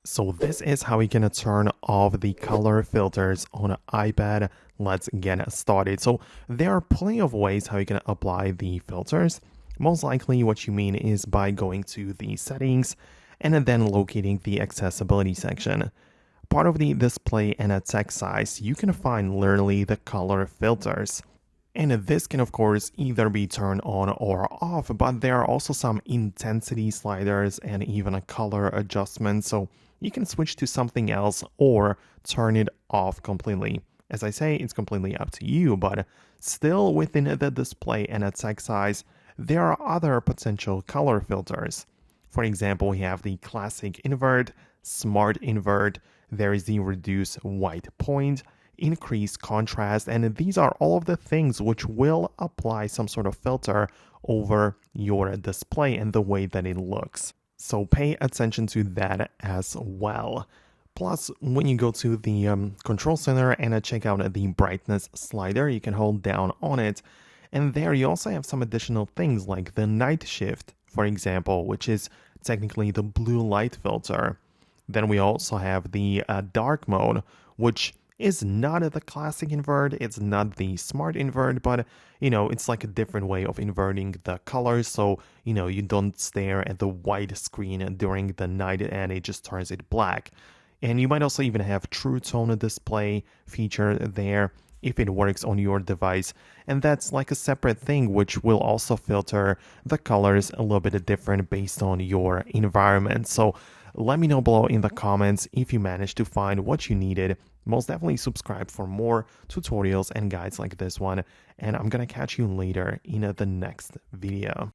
So this is how we can turn off the color filters on an iPad. Let's get started. So there are plenty of ways how you can apply the filters. Most likely what you mean is by going to the settings and then locating the accessibility section. Part of the display and a text size, you can find literally the color filters. And this can of course either be turned on or off, but there are also some intensity sliders and even a color adjustment, so you can switch to something else or turn it off completely. As I say, it's completely up to you, but still within the display and a text size, there are other potential color filters. For example, we have the classic invert, smart invert, there is the reduce white point, increase contrast, and these are all of the things which will apply some sort of filter over your display and the way that it looks. So pay attention to that as well. Plus, when you go to the control center and check out the brightness slider, you can hold down on it. And there you also have some additional things like the night shift, for example, which is technically the blue light filter. Then we also have the dark mode, which is not the classic invert, it's not the smart invert, but it's like a different way of inverting the colors, so you don't stare at the white screen during the night and it just turns it black. And you might also even have true tone display feature there if it works on your device, and that's like a separate thing which will also filter the colors a little bit different based on your environment. So let me know below in the comments if you managed to find what you needed. Most definitely subscribe for more tutorials and guides like this one, and I'm gonna catch you later in the next video.